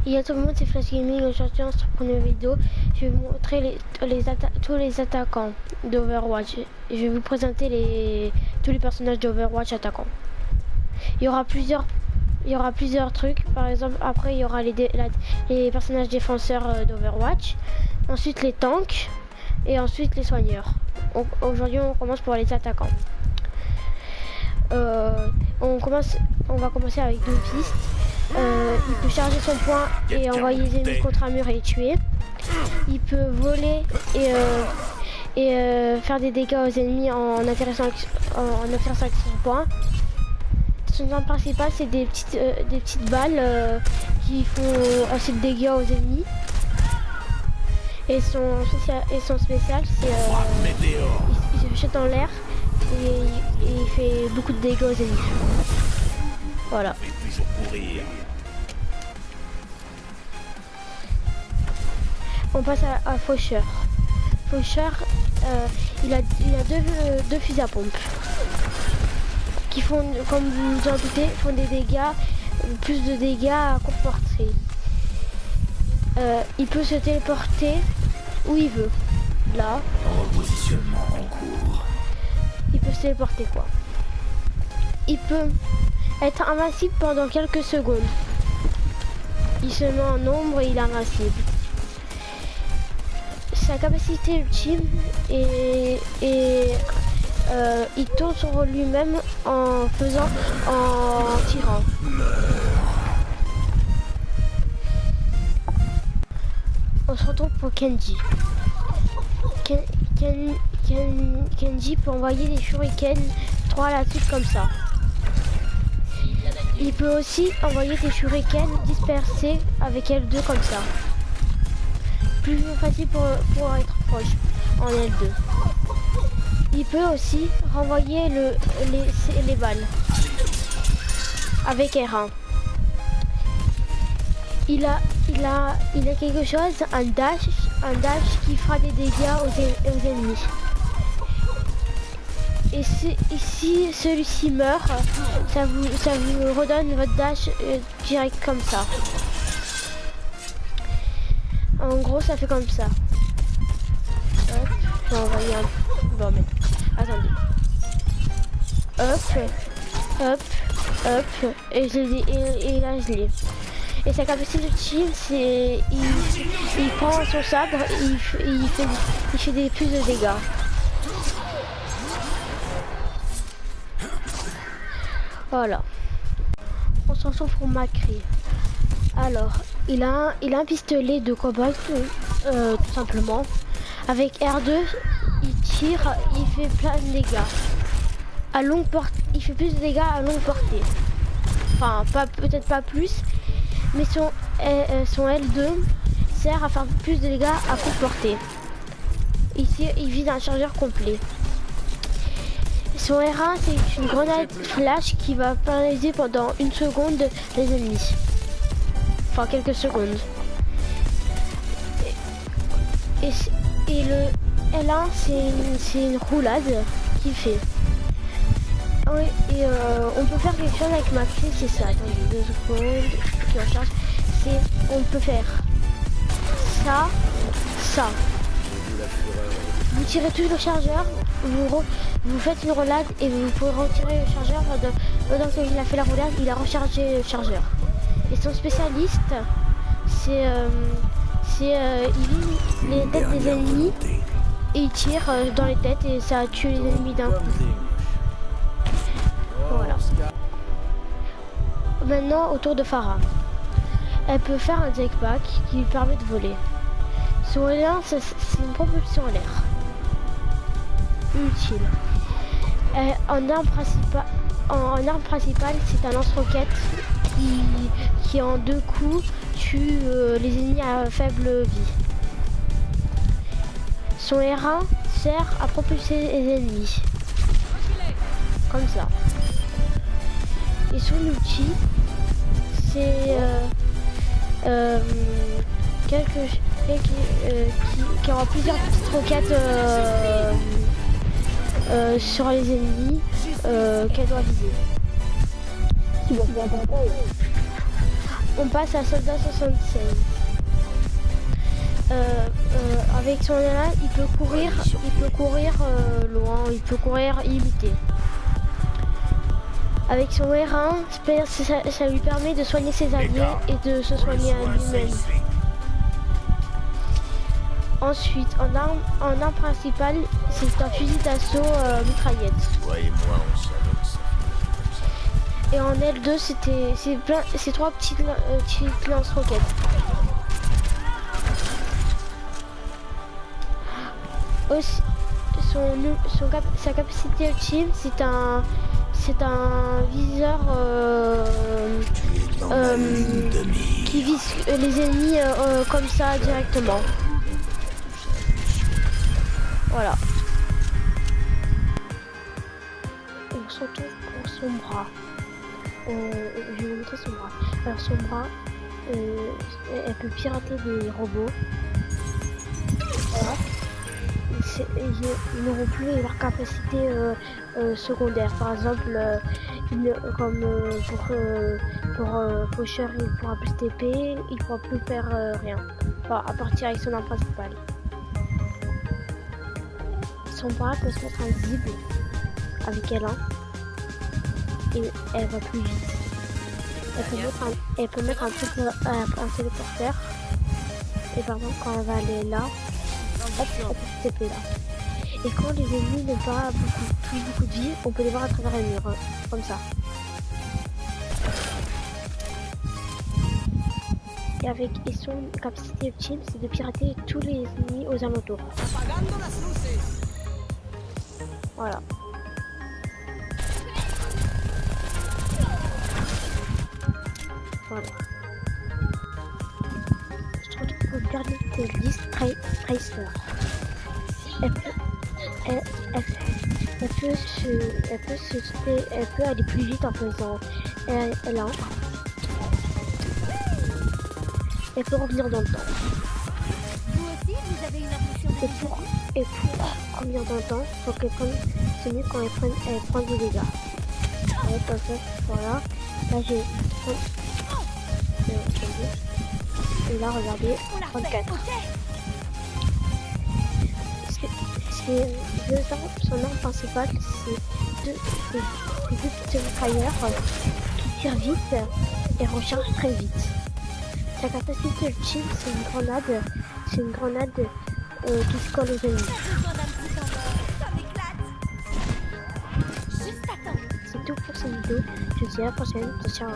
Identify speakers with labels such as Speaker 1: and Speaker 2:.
Speaker 1: Et à tout le monde, c'est Flash Gaming. Aujourd'hui, dans cette première vidéo, je vais vous montrer tous les attaquants d'Overwatch. Je vais vous présenter tous les personnages d'Overwatch attaquants. Il y aura plusieurs trucs. Par exemple, après, il y aura les personnages défenseurs d'Overwatch. Ensuite, les tanks. Et ensuite, les soigneurs. Aujourd'hui, on commence pour les attaquants. On va commencer avec Doomfist. Il peut charger son point et envoyer les ennemis contre un mur et les tuer. Il peut voler et faire des dégâts aux ennemis en atterrissant avec son point. Son arme principale, c'est des petites balles qui font assez de dégâts aux ennemis. Et son spécial, c'est il se jette dans l'air et il fait beaucoup de dégâts aux ennemis. Voilà. On passe à Faucheur. Faucheur, il a deux fusils à pompe qui font, comme vous vous en doutez, font des dégâts, plus de dégâts à courte portée. Il peut se téléporter où il veut. Là.
Speaker 2: Repositionnement en cours.
Speaker 1: Il peut se téléporter quoi. Il peut être invincible pendant quelques secondes. Il se met en ombre et il est invincible. Sa capacité ultime il tourne sur lui-même en tirant. On se retrouve pour Kenji. Kenji peut envoyer des shurikens 3 à la suite comme ça. Il peut aussi envoyer des shurikens dispersés avec L2 comme ça. Plus facile pour être proche en L2. Il peut aussi renvoyer les balles avec R1. Il a quelque chose, un dash qui fera des dégâts aux ennemis. Et si celui-ci meurt, ça vous redonne votre dash direct comme ça. En gros, ça fait comme ça. Hop, je vais envoyer un... Bon, mais... Attendez. Hop, et là je l'ai. Et sa capacité de team, c'est... Il prend son sabre, il fait plus de dégâts. Voilà. On s'en sort pour Macri. Alors, il a un pistolet de combat, tout simplement. Avec R2, il tire, il fait plein de dégâts. À longue portée, il fait plus de dégâts à longue portée. Enfin, peut-être pas plus, mais son L2 sert à faire plus de dégâts à courte portée. Ici, il vise un chargeur complet. Son R1, c'est une grenade flash qui va paralyser pendant 1 seconde les ennemis. Enfin, quelques secondes. Et le L1, c'est une roulade qu'il fait. Oui, et on peut faire quelque chose avec ma clé, c'est ça. Attendez 2 secondes, qui recharge. On peut faire ça. Vous tirez tout le chargeur, vous faites une roulade et vous pouvez retirer le chargeur. Pendant qu'il a fait la roulade, il a rechargé le chargeur. Et son spécialiste, c'est il vise les têtes des ennemis et il tire dans les têtes et ça tue les ennemis d'un coup. Voilà. Maintenant, au tour de Pharah. Elle peut faire un jetpack qui lui permet de voler. Son L1, c'est une propulsion en l'air. Utile. En arme principale, c'est un lance-roquette qui en 2 coups tue les ennemis à faible vie. Son R1 sert à propulser les ennemis. Comme ça. Et son outil, c'est qui aura plusieurs petites roquettes sur les ennemis qu'elle doit viser. on passe à soldat 76. Avec son élan, il peut courir loin, il peut courir illimité. Avec son R1, ça lui permet de soigner ses alliés et de se soigner à lui-même. Ensuite, en arme principale, c'est un fusil d'assaut mitraillette.
Speaker 3: Toi et moi, on savait que ça finirait comme ça.
Speaker 1: Et en L2, c'est 3 petites lance-roquettes. Aussi, sa capacité ultime, c'est un viseur qui vise les ennemis comme ça directement. Voilà. On se retrouve pour son bras. Je vais vous montrer son bras. Alors son bras, elle peut pirater des robots. Voilà. Ils n'auront plus leur capacité secondaire. Par exemple, comme pour Faucheur, il ne pourra plus TP, il ne pourra plus faire rien. Enfin, à partir avec son arme principale. Son bras peut se mettre invisible avec L1 et elle va plus vite. Elle peut mettre un téléporteur et par exemple quand elle va aller là, hop, elle peut se TP là. Et quand les ennemis n'ont pas beaucoup de vie, on peut les voir à travers les murs, hein, comme ça. Et son capacité ultime, c'est de pirater tous les ennemis aux alentours. Voilà. Voilà. Je trouve que le dernier de liste Tracer. Elle peut aller plus vite en faisant L1. Elle peut revenir dans le temps.
Speaker 4: Vous aussi, vous avez une impression de
Speaker 1: Et pour revenir dans le temps, faut qu'elle prenne, c'est mieux quand elle prend des dégâts. Ouais, comme ça, voilà. Là j'ai et là regardez, 34. Son arme principale, c'est deux petites mitrailleurs qui tirent vite et rechargent très vite. Sa capacité ultime, c'est une grenade qui se colle aux ennemis. C'est tout pour cette vidéo. Je vous dis à la prochaine. Ciao.